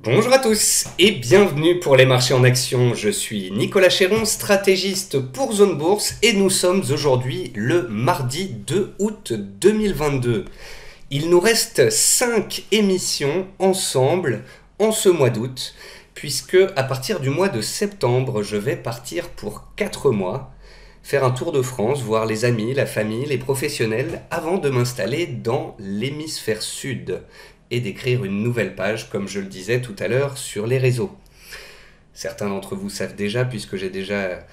Bonjour à tous et bienvenue pour les marchés en action. Je suis Nicolas Chéron, stratégiste pour Zone Bourse et nous sommes aujourd'hui le mardi 2 août 2022. Il nous reste 5 émissions ensemble en ce mois d'août puisque à partir du mois de septembre, je vais partir pour 4 mois, faire un tour de France, voir les amis, la famille, les professionnels avant de m'installer dans l'hémisphère sud et d'écrire une nouvelle page, comme je le disais tout à l'heure, sur les réseaux. Certains d'entre vous savent déjà, puisque j'ai déjà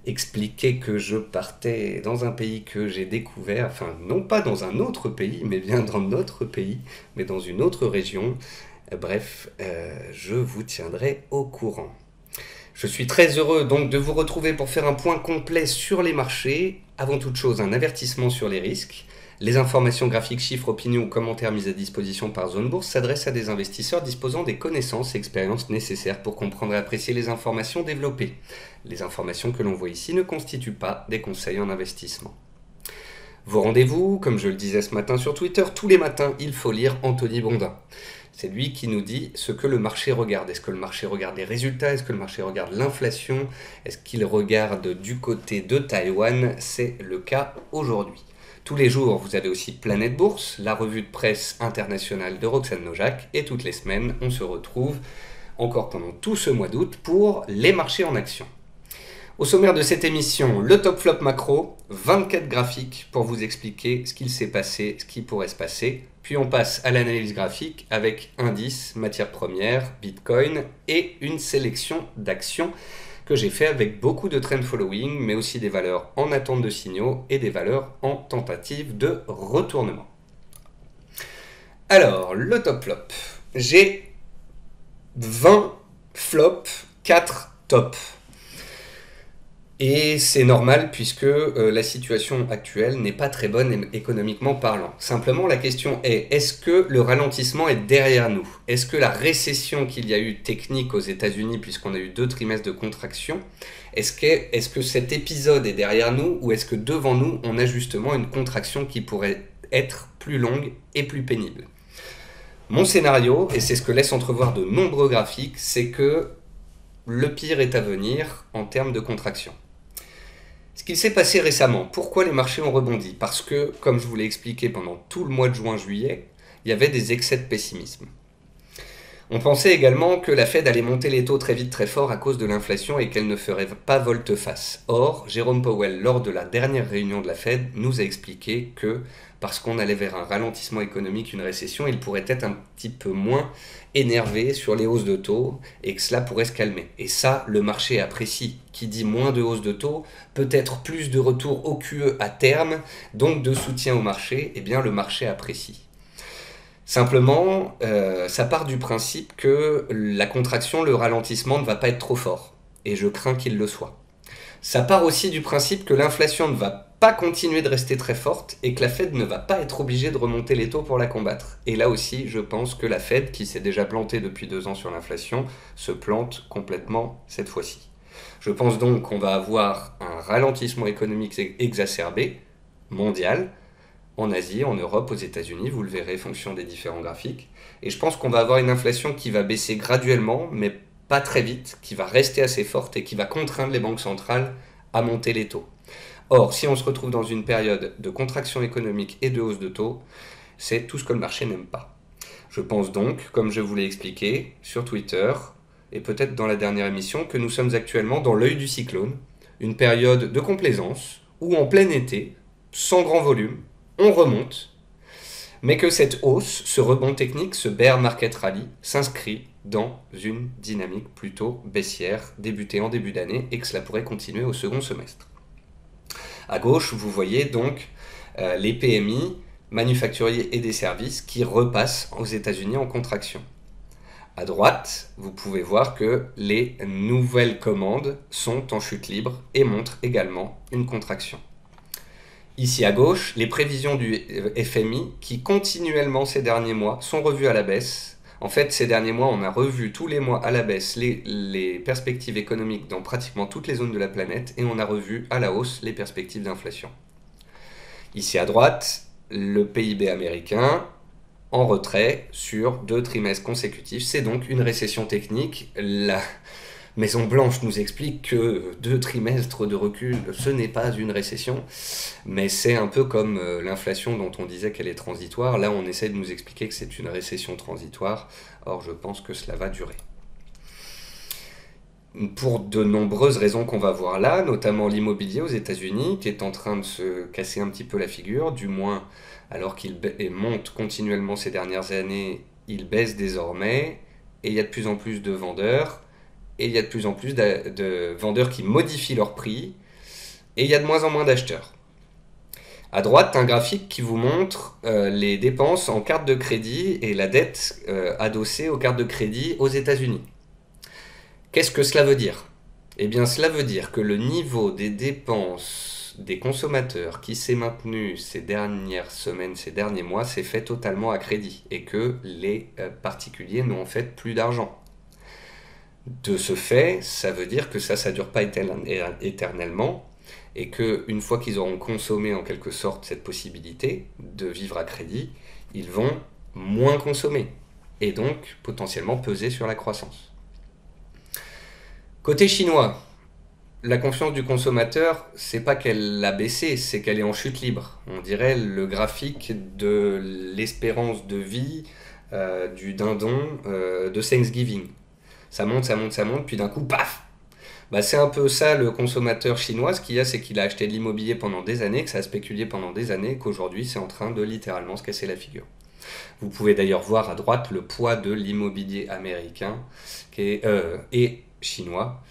expliqué que je partais dans un pays que j'ai découvert, enfin non pas dans un autre pays, mais bien dans notre pays, mais dans une autre région. Bref, je vous tiendrai au courant. Je suis très heureux donc de vous retrouver pour faire un point complet sur les marchés. Avant toute chose, un avertissement sur les risques. Les informations graphiques, chiffres, opinions ou commentaires mises à disposition par Zone Bourse s'adressent à des investisseurs disposant des connaissances et expériences nécessaires pour comprendre et apprécier les informations développées. Les informations que l'on voit ici ne constituent pas des conseils en investissement. Vos rendez-vous, comme je le disais ce matin sur Twitter, tous les matins, il faut lire Anthony Bondin. C'est lui qui nous dit ce que le marché regarde. Est-ce que le marché regarde les résultats? Est-ce que le marché regarde l'inflation? Est-ce qu'il regarde du côté de Taïwan? C'est le cas aujourd'hui. Tous les jours, vous avez aussi Planète Bourse, la revue de presse internationale de Roxane Nojac. Et toutes les semaines, on se retrouve encore pendant tout ce mois d'août pour les marchés en action. Au sommaire de cette émission, le top flop macro, 24 graphiques pour vous expliquer ce qu'il s'est passé, ce qui pourrait se passer. Puis on passe à l'analyse graphique avec indices, matières premières, bitcoin et une sélection d'actions que j'ai fait avec beaucoup de trend following, mais aussi des valeurs en attente de signaux et des valeurs en tentative de retournement. Alors, le top flop. J'ai 20 flops, 4 tops. Et c'est normal puisque la situation actuelle n'est pas très bonne économiquement parlant. Simplement, la question est-ce que le ralentissement est derrière nous? Est-ce que la récession qu'il y a eu technique aux États-Unis, puisqu'on a eu 2 trimestres de contraction, est-ce que cet épisode est derrière nous ou est-ce que devant nous, on a justement une contraction qui pourrait être plus longue et plus pénible? Mon scénario, et c'est ce que laisse entrevoir de nombreux graphiques, c'est que le pire est à venir en termes de contraction. Ce qu'il s'est passé récemment, pourquoi les marchés ont rebondi? Parce que, comme je vous l'ai expliqué pendant tout le mois de juin-juillet, il y avait des excès de pessimisme. On pensait également que la Fed allait monter les taux très vite, très fort à cause de l'inflation et qu'elle ne ferait pas volte-face. Or, Jérôme Powell, lors de la dernière réunion de la Fed, nous a expliqué que, parce qu'on allait vers un ralentissement économique, une récession, il pourrait être un petit peu moins énervé sur les hausses de taux et que cela pourrait se calmer. Et ça, le marché apprécie. Qui dit moins de hausse de taux, peut-être plus de retour au QE à terme, donc de soutien au marché, eh bien le marché apprécie. Simplement, ça part du principe que la contraction, le ralentissement ne va pas être trop fort. Et je crains qu'il le soit. Ça part aussi du principe que l'inflation ne va pas continuer de rester très forte et que la Fed ne va pas être obligée de remonter les taux pour la combattre. Et là aussi, je pense que la Fed, qui s'est déjà plantée depuis 2 ans sur l'inflation, se plante complètement cette fois-ci. Je pense donc qu'on va avoir un ralentissement économique exacerbé, mondial, en Asie, en Europe, aux États-Unis, vous le verrez en fonction des différents graphiques. Et je pense qu'on va avoir une inflation qui va baisser graduellement, mais pas très vite, qui va rester assez forte et qui va contraindre les banques centrales à monter les taux. Or, si on se retrouve dans une période de contraction économique et de hausse de taux, c'est tout ce que le marché n'aime pas. Je pense donc, comme je vous l'ai expliqué sur Twitter, et peut-être dans la dernière émission, que nous sommes actuellement dans l'œil du cyclone, une période de complaisance, où en plein été, sans grand volume, on remonte, mais que cette hausse, ce rebond technique, ce bear market rally, s'inscrit dans une dynamique plutôt baissière, débutée en début d'année, et que cela pourrait continuer au second semestre. À gauche, vous voyez donc les PMI, manufacturiers et des services, qui repassent aux États-Unis en contraction. À droite, vous pouvez voir que les nouvelles commandes sont en chute libre et montrent également une contraction. Ici à gauche, les prévisions du FMI qui continuellement ces derniers mois sont revues à la baisse. En fait, ces derniers mois, on a revu tous les mois à la baisse les perspectives économiques dans pratiquement toutes les zones de la planète et on a revu à la hausse les perspectives d'inflation. Ici à droite, le PIB américain en retrait sur 2 trimestres consécutifs. C'est donc une récession technique. La Maison Blanche nous explique que 2 trimestres de recul, ce n'est pas une récession, mais c'est un peu comme l'inflation dont on disait qu'elle est transitoire. Là, on essaie de nous expliquer que c'est une récession transitoire. Or, je pense que cela va durer. Pour de nombreuses raisons qu'on va voir là, notamment l'immobilier aux États-Unis, qui est en train de se casser un petit peu la figure, du moins alors qu'il monte continuellement ces dernières années, il baisse désormais, et il y a de plus en plus de vendeurs, et il y a de plus en plus de vendeurs qui modifient leur prix, et il y a de moins en moins d'acheteurs. À droite, un graphique qui vous montre les dépenses en carte de crédit et la dette adossée aux cartes de crédit aux États-Unis. Qu'est-ce que cela veut dire? Eh bien, cela veut dire que le niveau des dépenses des consommateurs qui s'est maintenu ces dernières semaines, ces derniers mois, s'est fait totalement à crédit et que les particuliers n'ont en fait plus d'argent. De ce fait, ça veut dire que ça ne dure pas éternellement et qu'une fois qu'ils auront consommé en quelque sorte cette possibilité de vivre à crédit, ils vont moins consommer et donc potentiellement peser sur la croissance. Côté chinois, la confiance du consommateur, c'est pas qu'elle a baissé, c'est qu'elle est en chute libre. On dirait le graphique de l'espérance de vie du dindon de Thanksgiving. Ça monte, ça monte, ça monte, puis d'un coup, paf! Bah, c'est un peu ça le consommateur chinois. Ce qu'il y a, c'est qu'il a acheté de l'immobilier pendant des années, que ça a spéculé pendant des années, qu'aujourd'hui c'est en train de littéralement se casser la figure. Vous pouvez d'ailleurs voir à droite le poids de l'immobilier américain et chinois,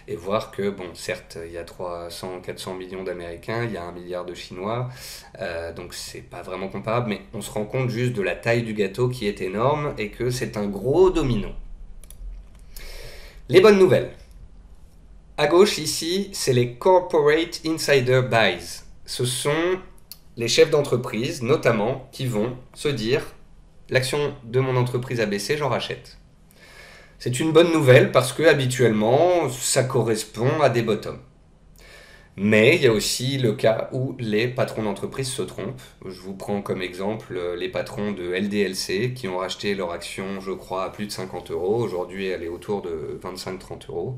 et voir que, bon, certes, il y a 300-400 millions d'Américains, il y a 1 milliard de Chinois, donc c'est pas vraiment comparable, mais on se rend compte juste de la taille du gâteau qui est énorme, et que c'est un gros domino. Les bonnes nouvelles. À gauche, ici, c'est les Corporate Insider Buys. Ce sont les chefs d'entreprise, notamment, qui vont se dire « l'action de mon entreprise a baissé, j'en rachète ». C'est une bonne nouvelle parce que habituellement, ça correspond à des bottoms. Mais il y a aussi le cas où les patrons d'entreprise se trompent. Je vous prends comme exemple les patrons de LDLC qui ont racheté leur action, je crois, à plus de 50 euros. Aujourd'hui, elle est autour de 25-30 euros.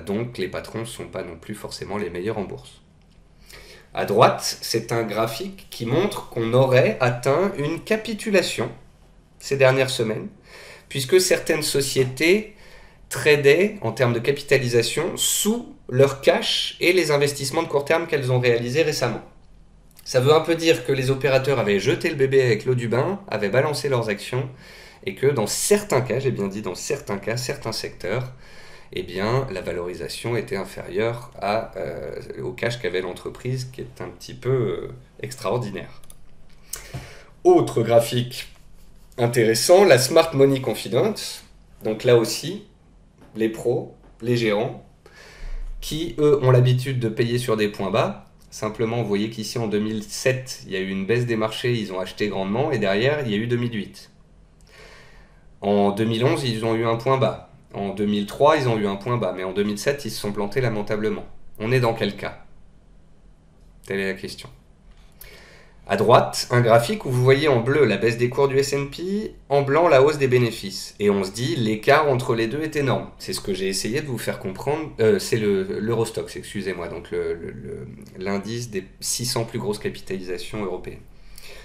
Donc les patrons ne sont pas non plus forcément les meilleurs en bourse. À droite, c'est un graphique qui montre qu'on aurait atteint une capitulation ces dernières semaines, puisque certaines sociétés tradaient en termes de capitalisation sous leur cash et les investissements de court terme qu'elles ont réalisés récemment. Ça veut un peu dire que les opérateurs avaient jeté le bébé avec l'eau du bain, avaient balancé leurs actions, et que dans certains cas, j'ai bien dit dans certains cas, certains secteurs, eh bien, la valorisation était inférieure au cash qu'avait l'entreprise, qui est un petit peu extraordinaire. Autre graphique intéressant, la Smart Money Confidence. Donc là aussi, les pros, les gérants, qui eux ont l'habitude de payer sur des points bas. Simplement, vous voyez qu'ici en 2007, il y a eu une baisse des marchés, ils ont acheté grandement, et derrière, il y a eu 2008. En 2011, ils ont eu un point bas. En 2003, ils ont eu un point bas, mais en 2007, ils se sont plantés lamentablement. On est dans quel cas? Telle est la question. À droite, un graphique où vous voyez en bleu la baisse des cours du S&P, en blanc la hausse des bénéfices. Et on se dit, l'écart entre les deux est énorme. C'est ce que j'ai essayé de vous faire comprendre. C'est l'Eurostoxx, excusez-moi, donc l'indice des 600 plus grosses capitalisations européennes.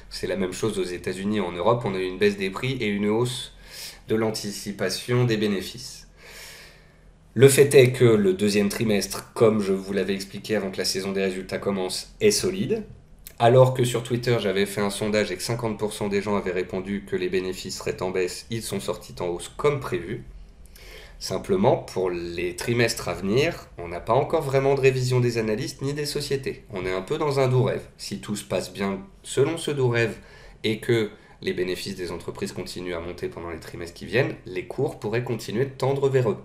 C'est la même chose aux États-Unis et en Europe. On a eu une baisse des prix et une hausse de l'anticipation des bénéfices. Le fait est que le deuxième trimestre, comme je vous l'avais expliqué avant que la saison des résultats commence, est solide. Alors que sur Twitter, j'avais fait un sondage et que 50% des gens avaient répondu que les bénéfices seraient en baisse, ils sont sortis en hausse comme prévu. Simplement, pour les trimestres à venir, on n'a pas encore vraiment de révision des analystes ni des sociétés. On est un peu dans un doux rêve. Si tout se passe bien selon ce doux rêve et que les bénéfices des entreprises continuent à monter pendant les trimestres qui viennent, les cours pourraient continuer de tendre vers eux.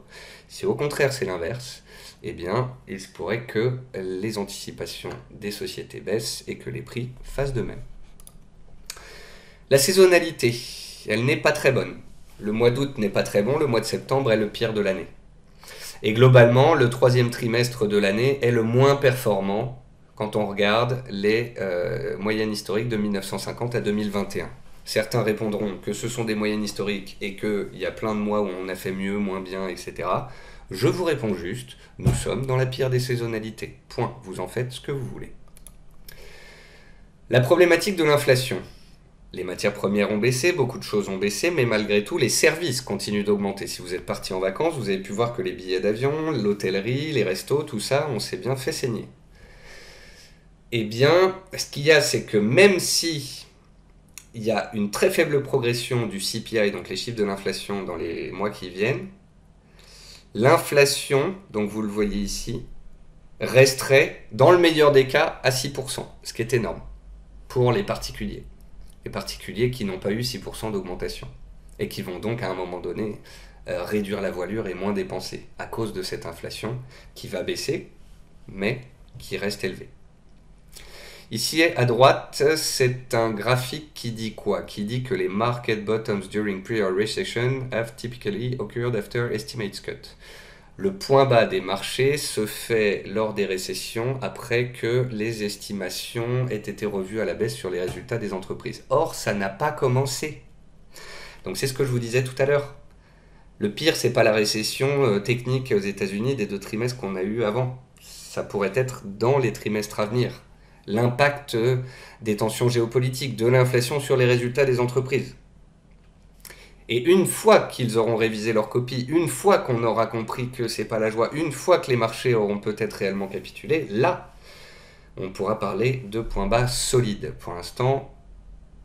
Si au contraire c'est l'inverse, eh bien, il se pourrait que les anticipations des sociétés baissent et que les prix fassent de même. La saisonnalité, elle n'est pas très bonne. Le mois d'août n'est pas très bon, le mois de septembre est le pire de l'année. Et globalement, le troisième trimestre de l'année est le moins performant quand on regarde les moyennes historiques de 1950 à 2021. Certains répondront que ce sont des moyennes historiques et qu'il y a plein de mois où on a fait mieux, moins bien, etc. Je vous réponds juste, nous sommes dans la pire des saisonnalités. Point. Vous en faites ce que vous voulez. La problématique de l'inflation. Les matières premières ont baissé, beaucoup de choses ont baissé, mais malgré tout, les services continuent d'augmenter. Si vous êtes parti en vacances, vous avez pu voir que les billets d'avion, l'hôtellerie, les restos, tout ça, on s'est bien fait saigner. Eh bien, ce qu'il y a, c'est que même si il y a une très faible progression du CPI, donc les chiffres de l'inflation dans les mois qui viennent, l'inflation, donc vous le voyez ici, resterait, dans le meilleur des cas, à 6%, ce qui est énorme pour les particuliers. Les particuliers qui n'ont pas eu 6% d'augmentation et qui vont donc à un moment donné réduire la voilure et moins dépenser à cause de cette inflation qui va baisser mais qui reste élevée. Ici à droite, c'est un graphique qui dit quoi? Qui dit que les market bottoms during prior recession have typically occurred after estimates cut. Le point bas des marchés se fait lors des récessions après que les estimations aient été revues à la baisse sur les résultats des entreprises. Or, ça n'a pas commencé. Donc c'est ce que je vous disais tout à l'heure. Le pire, c'est pas la récession technique aux États-Unis des 2 trimestres qu'on a eu avant. Ça pourrait être dans les trimestres à venir. L'impact des tensions géopolitiques, de l'inflation sur les résultats des entreprises. Et une fois qu'ils auront révisé leur copie, une fois qu'on aura compris que c'est pas la joie, une fois que les marchés auront peut-être réellement capitulé, là, on pourra parler de points bas solides. Pour l'instant,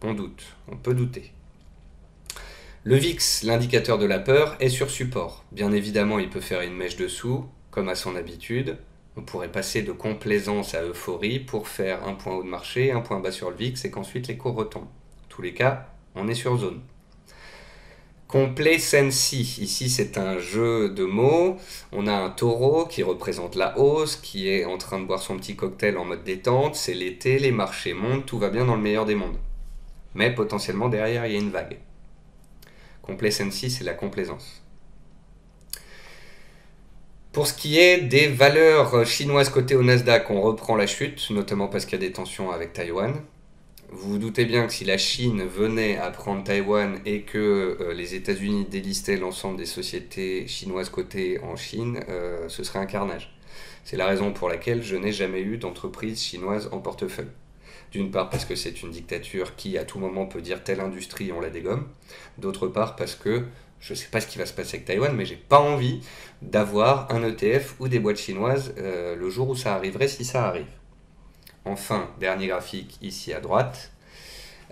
on doute, on peut douter. Le VIX, l'indicateur de la peur, est sur support. Bien évidemment, il peut faire une mèche dessous, comme à son habitude. On pourrait passer de complaisance à euphorie pour faire un point haut de marché, un point bas sur le VIX et qu'ensuite les cours retombent. En tous les cas, on est sur zone. Complacency, ici c'est un jeu de mots, on a un taureau qui représente la hausse, qui est en train de boire son petit cocktail en mode détente, c'est l'été, les marchés montent, tout va bien dans le meilleur des mondes. Mais potentiellement derrière il y a une vague. Complacency, c'est la complaisance. Pour ce qui est des valeurs chinoises cotées au Nasdaq, on reprend la chute, notamment parce qu'il y a des tensions avec Taïwan. Vous vous doutez bien que si la Chine venait à prendre Taïwan et que les États-Unis délistaient l'ensemble des sociétés chinoises cotées en Chine, ce serait un carnage. C'est la raison pour laquelle je n'ai jamais eu d'entreprise chinoise en portefeuille. D'une part parce que c'est une dictature qui à tout moment peut dire telle industrie on la dégomme. D'autre part parce que je ne sais pas ce qui va se passer avec Taïwan, mais j'ai pas envie d'avoir un ETF ou des boîtes chinoises le jour où ça arriverait si ça arrive. Enfin, dernier graphique ici à droite,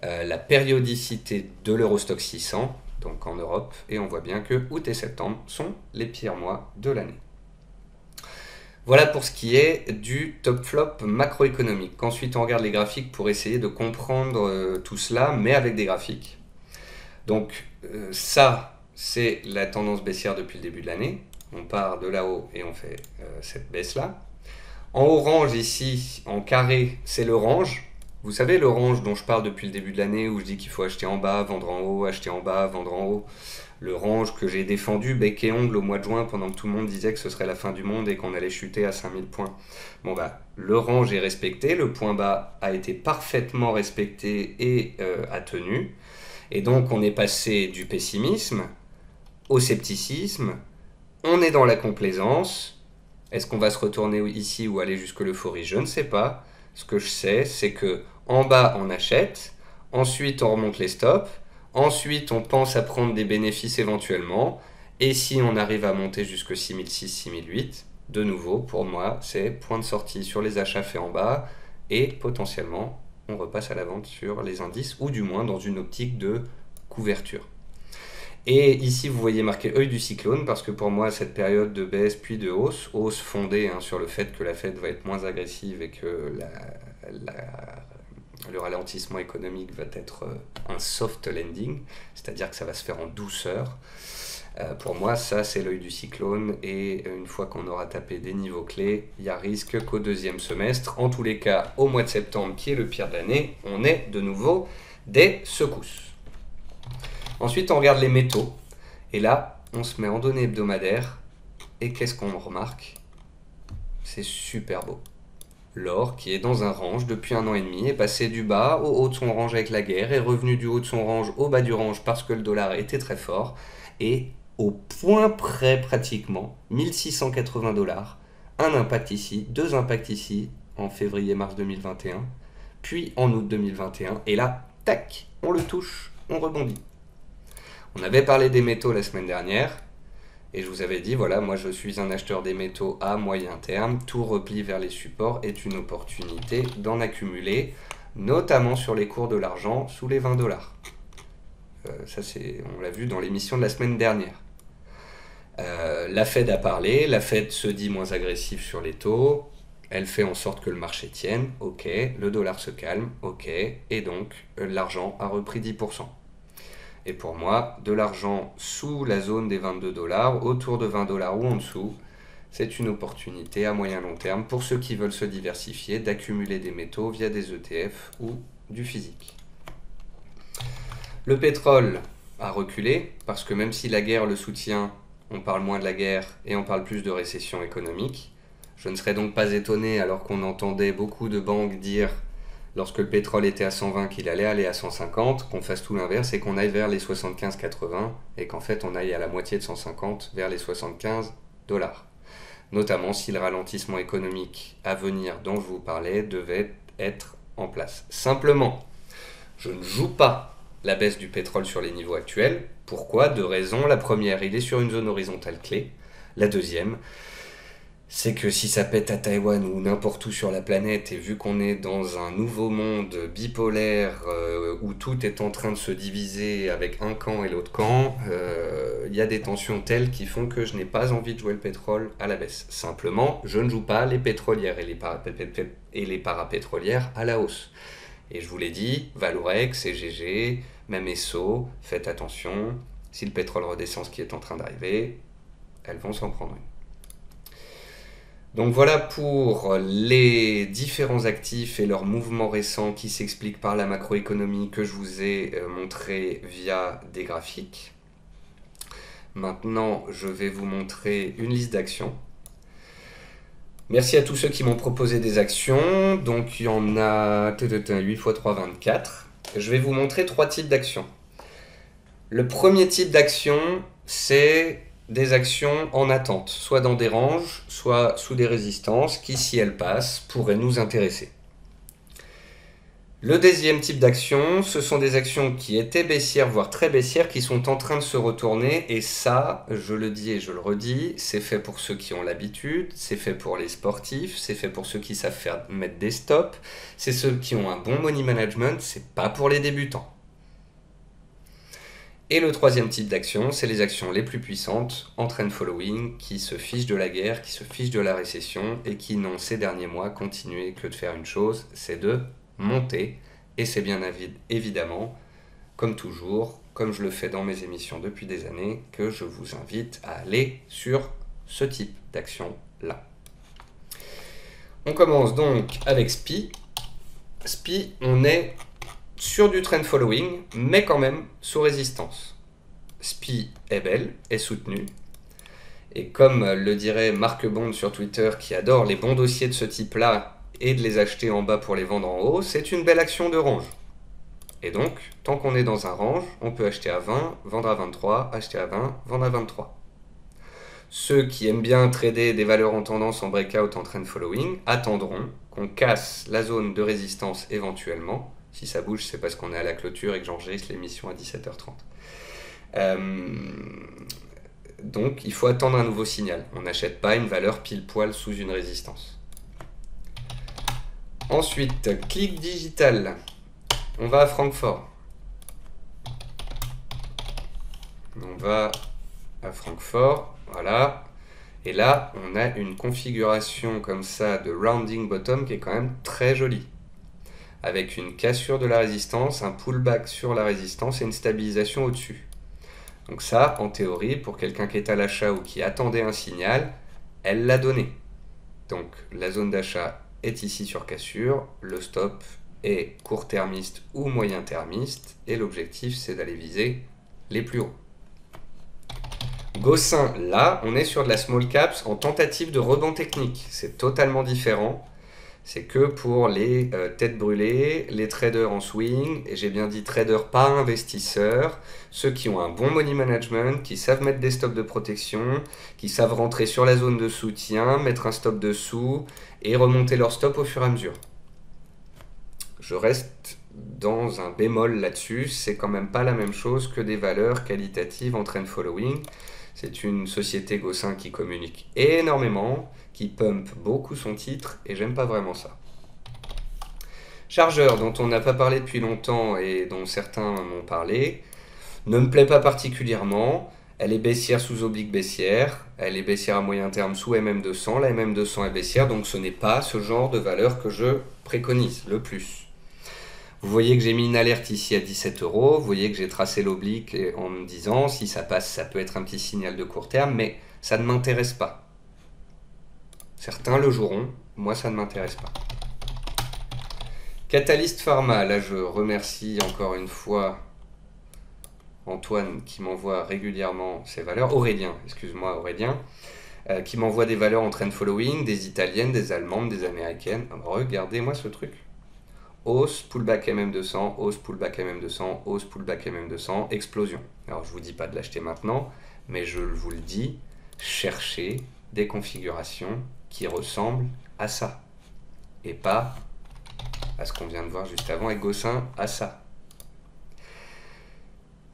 la périodicité de l'Eurostoxx 600, donc en Europe, et on voit bien que août et septembre sont les pires mois de l'année. Voilà pour ce qui est du top flop macroéconomique. Ensuite, on regarde les graphiques pour essayer de comprendre tout cela, mais avec des graphiques. Donc ça, c'est la tendance baissière depuis le début de l'année. On part de là-haut et on fait cette baisse-là. En orange ici, en carré, c'est le range. Vous savez le range dont je parle depuis le début de l'année où je dis qu'il faut acheter en bas, vendre en haut, acheter en bas, vendre en haut. Le range que j'ai défendu bec et ongle au mois de juin pendant que tout le monde disait que ce serait la fin du monde et qu'on allait chuter à 5000 points. Bon bah, le range est respecté, le point bas a été parfaitement respecté et a tenu. Et donc on est passé du pessimisme au scepticisme, on est dans la complaisance. Est-ce qu'on va se retourner ici ou aller jusque l'euphorie? Je ne sais pas. Ce que je sais, c'est que en bas, on achète. Ensuite, on remonte les stops. Ensuite, on pense à prendre des bénéfices éventuellement. Et si on arrive à monter jusque 6006, 6008, de nouveau, pour moi, c'est point de sortie sur les achats faits en bas. Et potentiellement, on repasse à la vente sur les indices, ou du moins dans une optique de couverture. Et ici, vous voyez marqué œil du cyclone, parce que pour moi, cette période de baisse puis de hausse fondée sur le fait que la Fed va être moins agressive et que le ralentissement économique va être un soft landing, c'est-à-dire que ça va se faire en douceur. Pour moi, ça, c'est l'œil du cyclone, et une fois qu'on aura tapé des niveaux clés, il y a risque qu'au deuxième semestre, en tous les cas au mois de septembre, qui est le pire de l'année, on ait de nouveau des secousses. Ensuite, on regarde les métaux. Et là, on se met en données hebdomadaires. Et qu'est-ce qu'on remarque? C'est super beau. l'or, qui est dans un range depuis 1 an et demi, est passé du bas au haut de son range avec la guerre, est revenu du haut de son range au bas du range parce que le dollar était très fort, et au point près pratiquement, 1680 $, un impact ici, deux impacts ici, en février-mars 2021, puis en août 2021, et là, tac, on le touche, on rebondit. On avait parlé des métaux la semaine dernière, et je vous avais dit, voilà, moi je suis un acheteur des métaux à moyen terme, tout repli vers les supports est une opportunité d'en accumuler, notamment sur les cours de l'argent sous les 20 $. Ça, on l'a vu dans l'émission de la semaine dernière. La Fed a parlé, la Fed se dit moins agressive sur les taux, elle fait en sorte que le marché tienne, ok, le dollar se calme, ok, et donc l'argent a repris 10%. Et pour moi, de l'argent sous la zone des 22 $, autour de 20 $ ou en dessous, c'est une opportunité à moyen long terme pour ceux qui veulent se diversifier, d'accumuler des métaux via des ETF ou du physique. Le pétrole a reculé, parce que même si la guerre le soutient, on parle moins de la guerre et on parle plus de récession économique. Je ne serais donc pas étonné, alors qu'on entendait beaucoup de banques dire, lorsque le pétrole était à 120, qu'il allait aller à 150, qu'on fasse tout l'inverse et qu'on aille vers les 75-80, et qu'en fait on aille à la moitié de 150 vers les 75 $. Notamment si le ralentissement économique à venir dont je vous parlais devait être en place. Simplement, je ne joue pas la baisse du pétrole sur les niveaux actuels. Pourquoi? Deux raisons. La première, il est sur une zone horizontale clé. La deuxième, c'est que si ça pète à Taïwan ou n'importe où sur la planète, et vu qu'on est dans un nouveau monde bipolaire où tout est en train de se diviser avec un camp et l'autre camp, il y a des tensions telles qui font que je n'ai pas envie de jouer le pétrole à la baisse. Simplement, je ne joue pas les pétrolières et les parapétrolières à la hausse. Et je vous l'ai dit, Valorex, CGG, même Esso, faites attention, si le pétrole redescend, ce qui est en train d'arriver, elles vont s'en prendre une. Donc voilà pour les différents actifs et leurs mouvements récents qui s'expliquent par la macroéconomie que je vous ai montré via des graphiques. Maintenant, je vais vous montrer une liste d'actions. Merci à tous ceux qui m'ont proposé des actions. Donc il y en a 8 x 3, 24. Je vais vous montrer 3 types d'actions. Le premier type d'action, c'est des actions en attente, soit dans des ranges, soit sous des résistances, qui, si elles passent, pourraient nous intéresser. Le deuxième type d'action, ce sont des actions qui étaient baissières, voire très baissières, qui sont en train de se retourner, et ça, je le dis et je le redis, c'est fait pour ceux qui ont l'habitude, c'est fait pour les sportifs, c'est fait pour ceux qui savent mettre des stops, c'est ceux qui ont un bon money management, c'est pas pour les débutants. Et le troisième type d'action, c'est les actions les plus puissantes, en trend following, qui se fichent de la guerre, qui se fichent de la récession, et qui n'ont ces derniers mois continué que de faire une chose, c'est de monter. Et c'est bien évidemment, comme toujours, comme je le fais dans mes émissions depuis des années, que je vous invite à aller sur ce type d'action-là. On commence donc avec SPI. SPI, on est sur du trend following, mais quand même sous résistance. SPI est belle, est soutenue. Et comme le dirait Marc Bond sur Twitter, qui adore les bons dossiers de ce type-là, et de les acheter en bas pour les vendre en haut, c'est une belle action de range. Et donc, tant qu'on est dans un range, on peut acheter à 20, vendre à 23, acheter à 20, vendre à 23. Ceux qui aiment bien trader des valeurs en tendance en breakout en trend following attendront qu'on casse la zone de résistance éventuellement. Si ça bouge, c'est parce qu'on est à la clôture et que j'enregistre l'émission à 17h30. Donc, il faut attendre un nouveau signal. On n'achète pas une valeur pile poil sous une résistance. Ensuite, Click Digital. On va à Francfort. On va à Francfort, voilà. Et là, on a une configuration comme ça de rounding bottom qui est quand même très jolie. Avec une cassure de la résistance, un pullback sur la résistance et une stabilisation au-dessus. Donc ça, en théorie, pour quelqu'un qui est à l'achat ou qui attendait un signal, elle l'a donné. Donc la zone d'achat est ici sur cassure, le stop est court-termiste ou moyen-termiste, et l'objectif c'est d'aller viser les plus hauts. Gossin, là, on est sur de la small caps en tentative de rebond technique. C'est totalement différent. c'est que pour les têtes brûlées, les traders en swing, et j'ai bien dit traders pas investisseurs, ceux qui ont un bon money management, qui savent mettre des stops de protection, qui savent rentrer sur la zone de soutien, mettre un stop dessous et remonter leur stop au fur et à mesure. Je reste dans un bémol là-dessus, c'est quand même pas la même chose que des valeurs qualitatives en trend following. C'est une société Gossin qui communique énormément, qui pump beaucoup son titre, et j'aime pas vraiment ça. Chargeur, dont on n'a pas parlé depuis longtemps et dont certains m'ont parlé, ne me plaît pas particulièrement. Elle est baissière sous oblique baissière, elle est baissière à moyen terme sous MM200, la MM200 est baissière, donc ce n'est pas ce genre de valeur que je préconise le plus. Vous voyez que j'ai mis une alerte ici à 17 €, vous voyez que j'ai tracé l'oblique en me disant si ça passe, ça peut être un petit signal de court terme, mais ça ne m'intéresse pas. Certains le joueront, moi ça ne m'intéresse pas. Catalyst Pharma, là je remercie encore une fois Antoine qui m'envoie régulièrement ses valeurs, Aurélien, excuse-moi Aurélien, qui m'envoie des valeurs en trend following, des italiennes, des allemandes, des américaines. Regardez-moi ce truc. Hausse, pullback MM200, hausse, pullback MM200, hausse, pullback MM200, explosion. Alors je ne vous dis pas de l'acheter maintenant, mais je vous le dis, cherchez des configurations qui ressemblent à ça. Et pas à ce qu'on vient de voir juste avant avec Gossin, à ça.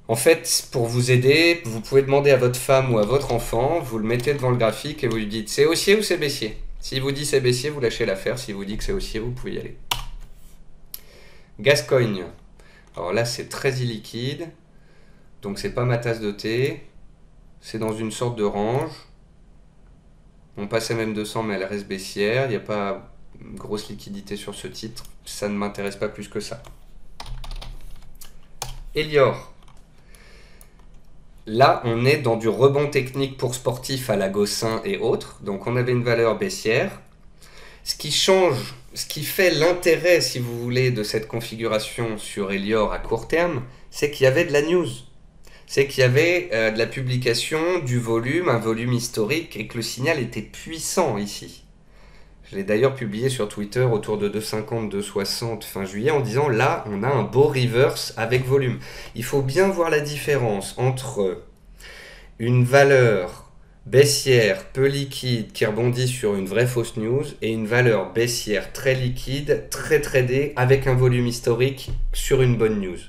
En fait, pour vous aider, vous pouvez demander à votre femme ou à votre enfant, vous le mettez devant le graphique et vous lui dites c'est haussier ou c'est baissier. S'il vous dit c'est baissier, vous lâchez l'affaire. S'il vous dit que c'est haussier, vous pouvez y aller. Gascogne. Alors là, c'est très illiquide. Donc, c'est pas ma tasse de thé. C'est dans une sorte de range. On passe à MM200, mais elle reste baissière. Il n'y a pas une grosse liquidité sur ce titre. Ça ne m'intéresse pas plus que ça. Elior. Là, on est dans du rebond technique pour sportifs à la Gossin et autres. Donc, on avait une valeur baissière. Ce qui change, ce qui fait l'intérêt, si vous voulez, de cette configuration sur Elior à court terme, c'est qu'il y avait de la news. C'est qu'il y avait de la publication, du volume, un volume historique, et que le signal était puissant ici. Je l'ai d'ailleurs publié sur Twitter autour de 2,50, 2,60 fin juillet en disant là, on a un beau reverse avec volume. Il faut bien voir la différence entre une valeur baissière peu liquide qui rebondit sur une vraie fausse news et une valeur baissière très liquide, très tradée avec un volume historique sur une bonne news.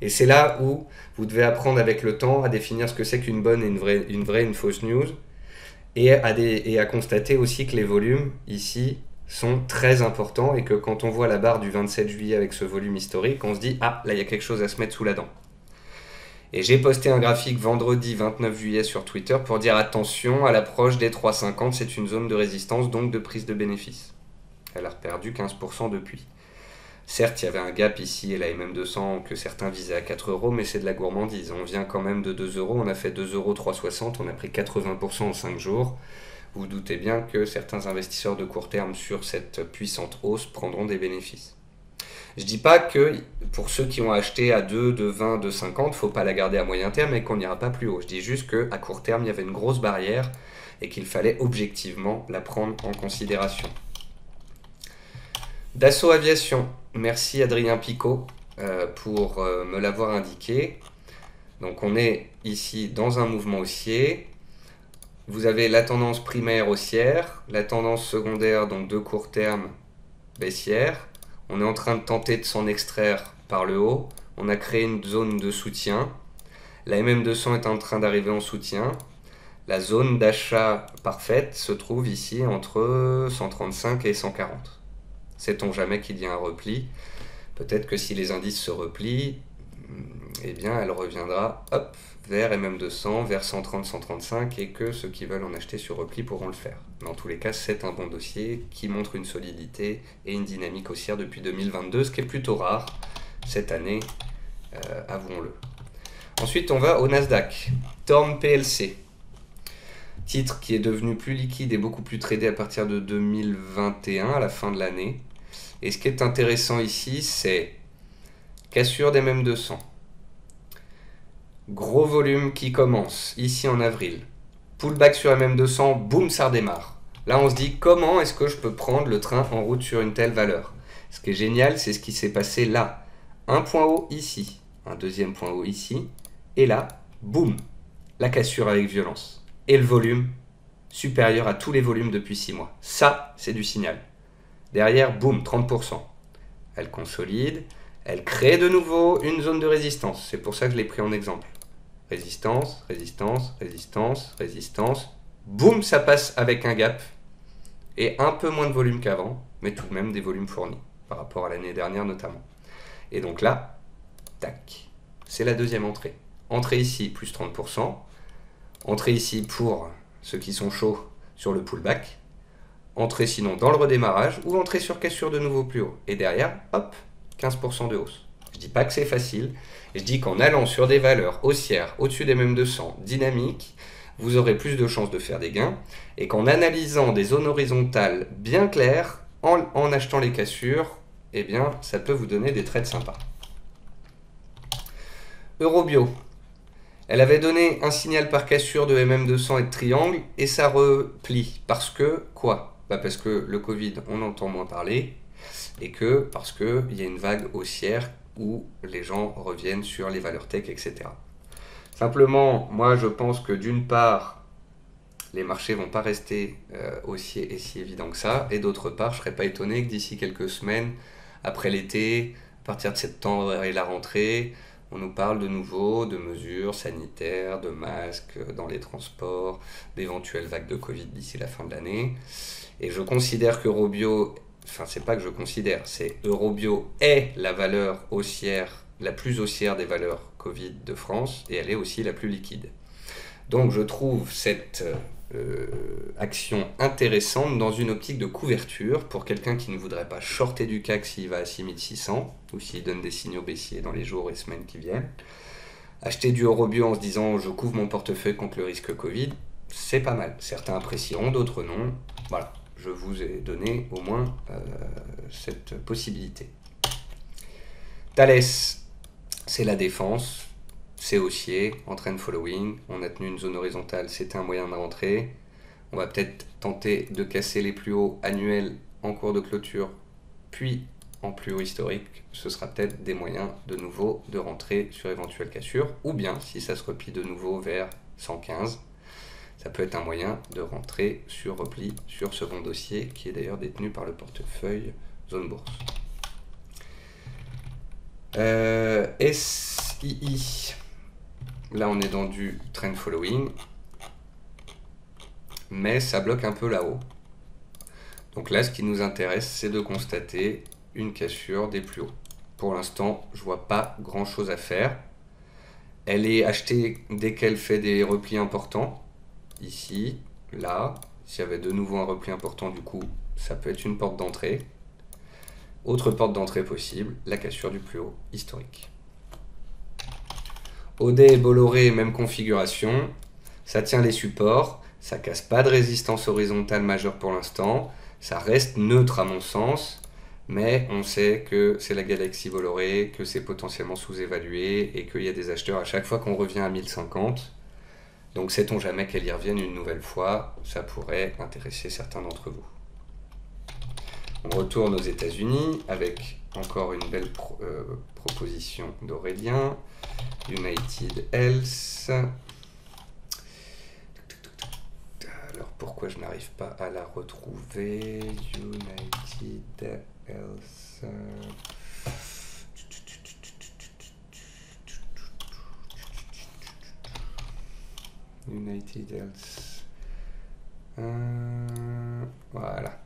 Et c'est là où vous devez apprendre avec le temps à définir ce que c'est qu'une bonne et une fausse news et à constater aussi que les volumes ici sont très importants et que quand on voit la barre du 27 juillet avec ce volume historique, on se dit ah là il y a quelque chose à se mettre sous la dent. Et j'ai posté un graphique vendredi 29 juillet sur Twitter pour dire attention, à l'approche des 3,50, c'est une zone de résistance, donc de prise de bénéfice. Elle a perdu 15% depuis. Certes, il y avait un gap ici et la MM200 que certains visaient à 4 €, mais c'est de la gourmandise. On vient quand même de 2 €, on a fait 2,360 €, on a pris 80% en 5 jours. Vous vous doutez bien que certains investisseurs de court terme sur cette puissante hausse prendront des bénéfices. Je ne dis pas que pour ceux qui ont acheté à 2, 2,20, 2,50, il ne faut pas la garder à moyen terme et qu'on n'ira pas plus haut. Je dis juste qu'à court terme, il y avait une grosse barrière et qu'il fallait objectivement la prendre en considération. Dassault Aviation, merci Adrien Picot pour me l'avoir indiqué. Donc on est ici dans un mouvement haussier. Vous avez la tendance primaire haussière, la tendance secondaire, donc de court terme, baissière. On est en train de tenter de s'en extraire par le haut. On a créé une zone de soutien. La MM200 est en train d'arriver en soutien. La zone d'achat parfaite se trouve ici entre 135 et 140. Sait-on jamais qu'il y a un repli? Peut-être que si les indices se replient, eh bien elle reviendra hop, vers MM200, vers 130, 135 et que ceux qui veulent en acheter sur repli pourront le faire. Dans tous les cas, c'est un bon dossier qui montre une solidité et une dynamique haussière depuis 2022, ce qui est plutôt rare cette année, avouons-le. Ensuite, on va au Nasdaq. TORM PLC. Titre qui est devenu plus liquide et beaucoup plus tradé à partir de 2021, à la fin de l'année. Et ce qui est intéressant ici, c'est cassure des MM200. Gros volume qui commence, ici en avril. Pullback sur MM200, boum, ça redémarre. Là, on se dit comment est-ce que je peux prendre le train en route sur une telle valeur? Ce qui est génial, c'est ce qui s'est passé là. Un point haut ici, un deuxième point haut ici, et là, boum, la cassure avec violence. Et le volume supérieur à tous les volumes depuis 6 mois. Ça, c'est du signal. Derrière, boum, 30%. Elle consolide, elle crée de nouveau une zone de résistance. C'est pour ça que je l'ai pris en exemple. Résistance, résistance, résistance, résistance. Boum, ça passe avec un gap. Et un peu moins de volume qu'avant, mais tout de même des volumes fournis, par rapport à l'année dernière notamment. Et donc là, tac, c'est la deuxième entrée. Entrée ici, plus 30%. Entrée ici pour ceux qui sont chauds sur le pullback. Entrée sinon dans le redémarrage, ou entrée sur cassure de nouveau plus haut. Et derrière, hop, 15% de hausse. Je ne dis pas que c'est facile, je dis qu'en allant sur des valeurs haussières au-dessus des mêmes 200, dynamiques, vous aurez plus de chances de faire des gains, et qu'en analysant des zones horizontales bien claires, en achetant les cassures, eh bien, ça peut vous donner des trades sympas. Eurobio. Elle avait donné un signal par cassure de MM200 et de triangle, et ça replie. Parce que, quoi? Parce que le Covid, on entend moins parler, et que parce qu'il y a une vague haussière où les gens reviennent sur les valeurs tech, etc. Simplement, moi je pense que d'une part, les marchés ne vont pas rester haussiers et si évidents que ça, et d'autre part, je ne serais pas étonné que d'ici quelques semaines, après l'été, à partir de septembre et la rentrée, on nous parle de nouveau de mesures sanitaires, de masques dans les transports, d'éventuelles vagues de Covid d'ici la fin de l'année. Et je considère qu'Eurobio, enfin c'est pas que je considère, c'est Eurobio est la valeur haussière, la plus haussière des valeurs Covid de France, et elle est aussi la plus liquide. Donc je trouve cette action intéressante dans une optique de couverture pour quelqu'un qui ne voudrait pas shorter du CAC s'il va à 6600 ou s'il donne des signaux baissiers dans les jours et semaines qui viennent. Acheter du Eurobio en se disant je couvre mon portefeuille contre le risque Covid, c'est pas mal. Certains apprécieront, d'autres non. Voilà, je vous ai donné au moins cette possibilité. Thales, c'est la défense. C'est haussier, en trend following, on a tenu une zone horizontale, c'était un moyen de rentrer. On va peut-être tenter de casser les plus hauts annuels en cours de clôture, puis en plus haut historique. Ce sera peut-être des moyens de nouveau de rentrer sur éventuelle cassure, ou bien si ça se replie de nouveau vers 115, ça peut être un moyen de rentrer sur repli sur ce bon dossier qui est d'ailleurs détenu par le portefeuille Zone Bourse. SII. Là, on est dans du trend following, mais ça bloque un peu là-haut. Donc là, ce qui nous intéresse, c'est de constater une cassure des plus hauts. Pour l'instant, je vois pas grand-chose à faire. Elle est achetée dès qu'elle fait des replis importants. Ici, là. S'il y avait de nouveau un repli important, du coup, ça peut être une porte d'entrée. Autre porte d'entrée possible, la cassure du plus haut historique. OD et Bolloré, même configuration, ça tient les supports, ça casse pas de résistance horizontale majeure pour l'instant, ça reste neutre à mon sens, mais on sait que c'est la galaxie Bolloré, que c'est potentiellement sous-évalué et qu'il y a des acheteurs à chaque fois qu'on revient à 1050. Donc sait-on jamais qu'elle y revienne une nouvelle fois, ça pourrait intéresser certains d'entre vous. On retourne aux États-Unis avec encore une belle proposition d'Aurélien. United Health. Alors pourquoi je n'arrive pas à la retrouver? United Health. United Health. Voilà.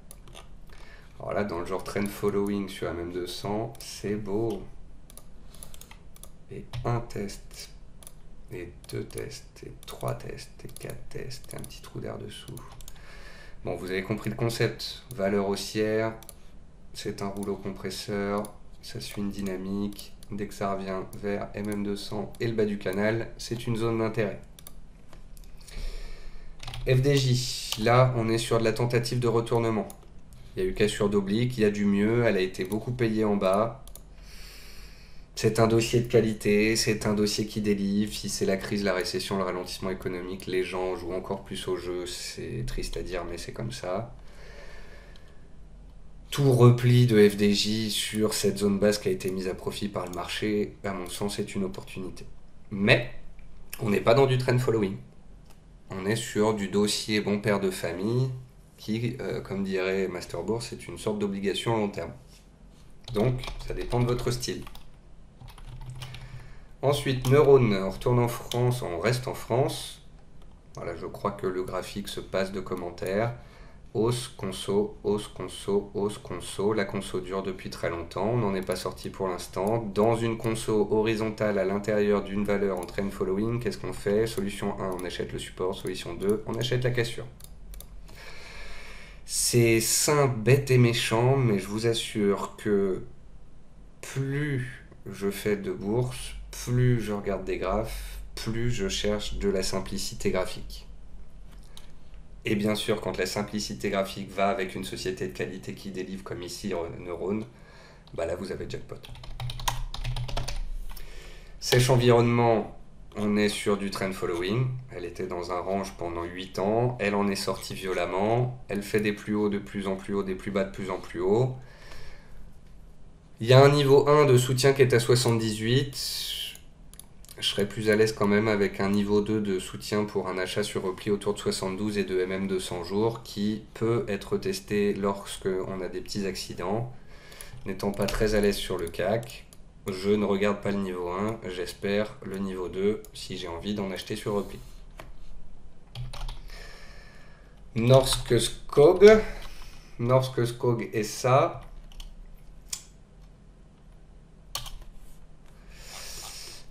Alors là, dans le genre trend following sur MM200, c'est beau. Et un test, et deux tests, et trois tests, et quatre tests, et un petit trou d'air dessous. Bon, vous avez compris le concept. Valeur haussière, c'est un rouleau compresseur, ça suit une dynamique. Dès que ça revient vers MM200 et le bas du canal, c'est une zone d'intérêt. FDJ, là, on est sur de la tentative de retournement. Il y a eu cassure d'oblique, il y a du mieux, elle a été beaucoup payée en bas. C'est un dossier de qualité, c'est un dossier qui délivre. Si c'est la crise, la récession, le ralentissement économique, les gens jouent encore plus au jeu. C'est triste à dire, mais c'est comme ça. Tout repli de FDJ sur cette zone basse qui a été mise à profit par le marché, à mon sens, est une opportunité. Mais on n'est pas dans du trend following. On est sur du dossier bon père de famille qui, comme dirait Master Bourse, est une sorte d'obligation à long terme. Donc, ça dépend de votre style. Ensuite, Neurone, on retourne en France, on reste en France. Voilà, je crois que le graphique se passe de commentaires. Hausse, conso, hausse, conso, hausse, conso. La conso dure depuis très longtemps, on n'en est pas sorti pour l'instant. Dans une conso horizontale à l'intérieur d'une valeur en trend following, qu'est-ce qu'on fait? Solution 1, on achète le support. Solution 2, on achète la cassure. C'est simple, bête et méchant, mais je vous assure que plus je fais de bourse, plus je regarde des graphes, plus je cherche de la simplicité graphique. Et bien sûr, quand la simplicité graphique va avec une société de qualité qui délivre, comme ici Neurone, bah là vous avez jackpot. Sèche environnement, on est sur du trend following. Elle était dans un range pendant 8 ans, elle en est sortie violemment, elle fait des plus hauts de plus en plus hauts, des plus bas de plus en plus hauts. Il y a un niveau 1 de soutien qui est à 78. Je serais plus à l'aise quand même avec un niveau 2 de soutien pour un achat sur repli autour de 72 et de MM de 100 jours qui peut être testé lorsque on a des petits accidents. N'étant pas très à l'aise sur le CAC, je ne regarde pas le niveau 1, j'espère le niveau 2 si j'ai envie d'en acheter sur repli. Norske Skog et ça.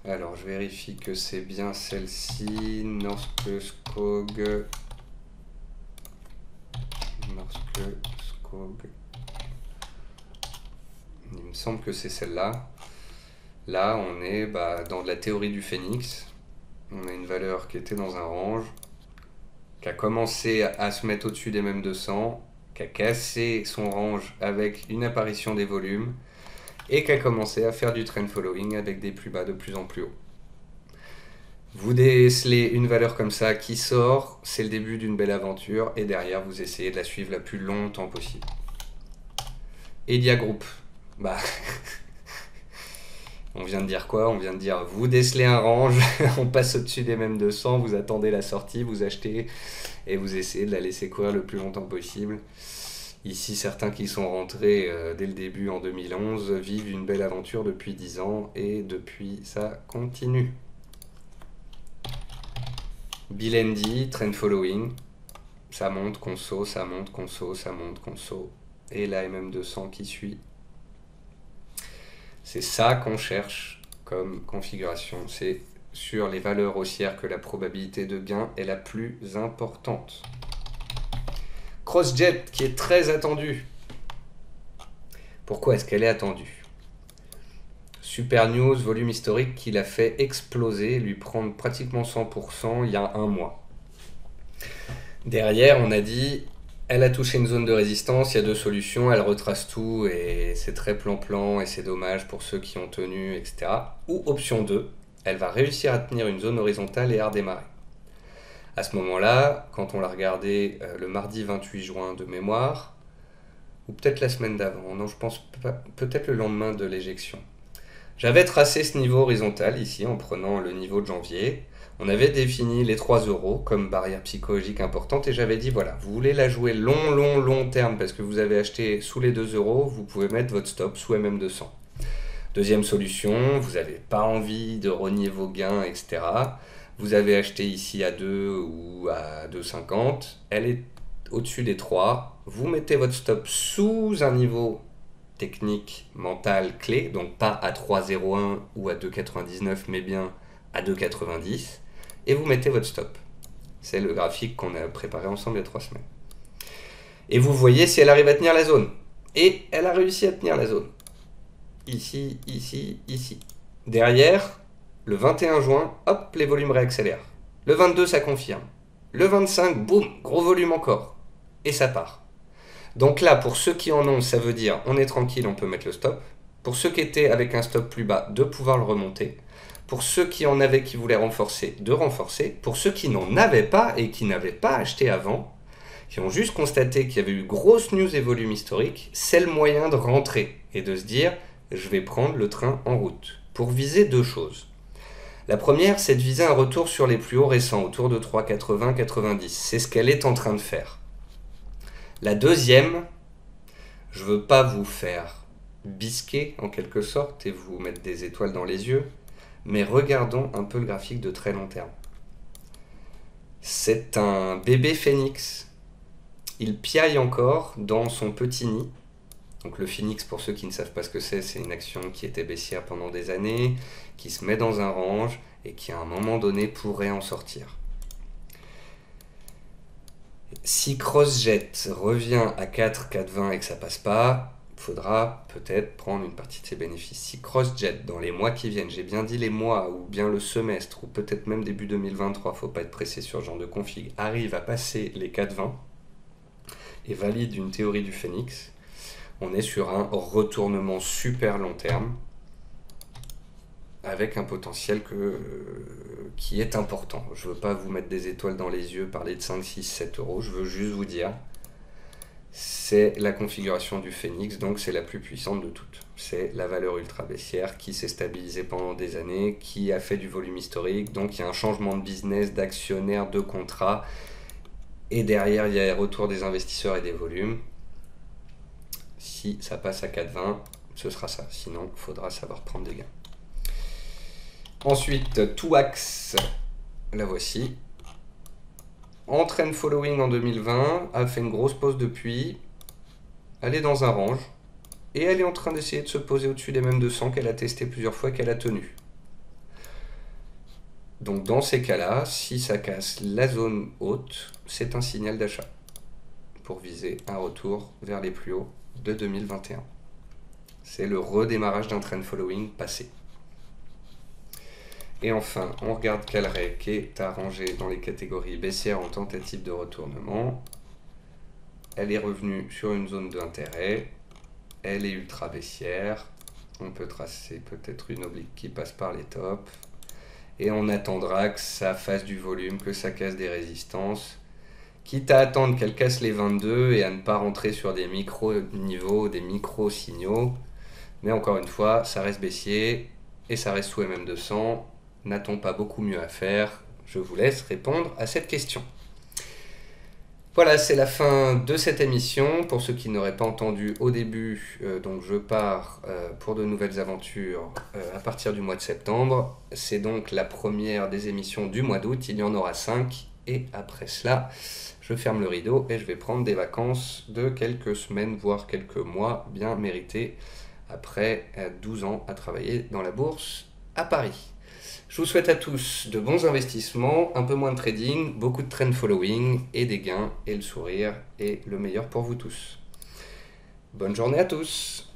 Alors, je vérifie que c'est bien celle-ci. Norske Skog. Il me semble que c'est celle-là. Là, on est dans la théorie du phénix. On a une valeur qui était dans un range, qui a commencé à se mettre au-dessus des mêmes 200, qui a cassé son range avec une apparition des volumes, et qui a commencé à faire du trend following avec des plus bas de plus en plus haut. Vous décelez une valeur comme ça qui sort, c'est le début d'une belle aventure, et derrière vous essayez de la suivre la plus longtemps possible. Elia Group, on vient de dire quoi? On vient de dire vous décelez un range, on passe au-dessus des mêmes 200, vous attendez la sortie, vous achetez et vous essayez de la laisser courir le plus longtemps possible. Ici, certains qui sont rentrés dès le début en 2011 vivent une belle aventure depuis 10 ans et depuis ça continue. Bilendi, trend following, ça monte, conso, ça monte, conso, ça monte, conso. Et la MM200 qui suit. C'est ça qu'on cherche comme configuration. C'est sur les valeurs haussières que la probabilité de gain est la plus importante. Crossjet qui est très attendue. Pourquoi est-ce qu'elle est attendue? Super news, volume historique qui l'a fait exploser, lui prendre pratiquement 100% il y a un mois. Derrière, on a dit, elle a touché une zone de résistance, il y a deux solutions, elle retrace tout et c'est très plan-plan et c'est dommage pour ceux qui ont tenu, etc. Ou option 2, elle va réussir à tenir une zone horizontale et à redémarrer. À ce moment-là, quand on l'a regardé le mardi 28 juin de mémoire, ou peut-être la semaine d'avant, non je pense peut-être le lendemain de l'éjection, j'avais tracé ce niveau horizontal ici en prenant le niveau de janvier. On avait défini les 3 € comme barrière psychologique importante et j'avais dit voilà, vous voulez la jouer long terme parce que vous avez acheté sous les 2 €, vous pouvez mettre votre stop sous MM200. Deuxième solution, vous n'avez pas envie de renier vos gains, etc. Vous avez acheté ici à 2 ou à 2,50, elle est au-dessus des 3, vous mettez votre stop sous un niveau technique, mental, clé, donc pas à 3,01 ou à 2,99 mais bien à 2,90 et vous mettez votre stop. C'est le graphique qu'on a préparé ensemble il y a 3 semaines. Et vous voyez si elle arrive à tenir la zone. Et elle a réussi à tenir la zone. Ici, ici, ici. Derrière, le 21 juin, hop, les volumes réaccélèrent. Le 22, ça confirme. Le 25, boum, gros volume encore. Et ça part. Donc là, pour ceux qui en ont, ça veut dire on est tranquille, on peut mettre le stop. Pour ceux qui étaient avec un stop plus bas, de pouvoir le remonter. Pour ceux qui en avaient qui voulaient renforcer, de renforcer. Pour ceux qui n'en avaient pas et qui n'avaient pas acheté avant, qui ont juste constaté qu'il y avait eu grosse news et volume historique, c'est le moyen de rentrer et de se dire « je vais prendre le train en route » pour viser deux choses. La première, c'est de viser un retour sur les plus hauts récents, autour de 3,80-90. C'est ce qu'elle est en train de faire. La deuxième, je ne veux pas vous faire bisquer en quelque sorte et vous mettre des étoiles dans les yeux, mais regardons un peu le graphique de très long terme. C'est un bébé phénix. Il piaille encore dans son petit nid. Donc le phénix, pour ceux qui ne savent pas ce que c'est une action qui était baissière pendant des années, qui se met dans un range et qui à un moment donné pourrait en sortir. Si CrossJet revient à 4, 4,20 et que ça passe pas, il faudra peut-être prendre une partie de ses bénéfices. Si CrossJet, dans les mois qui viennent, j'ai bien dit les mois, ou bien le semestre, ou peut-être même début 2023, faut pas être pressé sur ce genre de config, arrive à passer les 4,20 et valide une théorie du phénix, on est sur un retournement super long terme, avec un potentiel qui est important. Je ne veux pas vous mettre des étoiles dans les yeux, parler de 5, 6, 7 euros, je veux juste vous dire, c'est la configuration du phénix, donc c'est la plus puissante de toutes. C'est la valeur ultra baissière qui s'est stabilisée pendant des années, qui a fait du volume historique, donc il y a un changement de business, d'actionnaire, de contrat, et derrière il y a un retour des investisseurs et des volumes. Si ça passe à 4,20, ce sera ça, sinon il faudra savoir prendre des gains. Ensuite, Touax, la voici. En trend following en 2020, a fait une grosse pause depuis. Elle est dans un range. Et elle est en train d'essayer de se poser au-dessus des mêmes 200 qu'elle a testé plusieurs fois qu'elle a tenu. Donc dans ces cas-là, si ça casse la zone haute, c'est un signal d'achat pour viser un retour vers les plus hauts de 2021. C'est le redémarrage d'un trend following passé. Et enfin, on regarde Calray qui est arrangée dans les catégories baissières en tentative de retournement. Elle est revenue sur une zone d'intérêt. Elle est ultra baissière. On peut tracer peut-être une oblique qui passe par les tops. Et on attendra que ça fasse du volume, que ça casse des résistances. Quitte à attendre qu'elle casse les 22 et à ne pas rentrer sur des micro-niveaux, des micro-signaux. Mais encore une fois, ça reste baissier et ça reste sous MM200. N'a-t-on pas beaucoup mieux à faire? Je vous laisse répondre à cette question. Voilà, c'est la fin de cette émission. Pour ceux qui n'auraient pas entendu au début, donc je pars pour de nouvelles aventures à partir du mois de septembre. C'est donc la première des émissions du mois d'août. Il y en aura 5. Et après cela, je ferme le rideau et je vais prendre des vacances de quelques semaines, voire quelques mois bien mérités, après 12 ans à travailler dans la bourse à Paris. Je vous souhaite à tous de bons investissements, un peu moins de trading, beaucoup de trend following et des gains, et le sourire est le meilleur pour vous tous. Bonne journée à tous!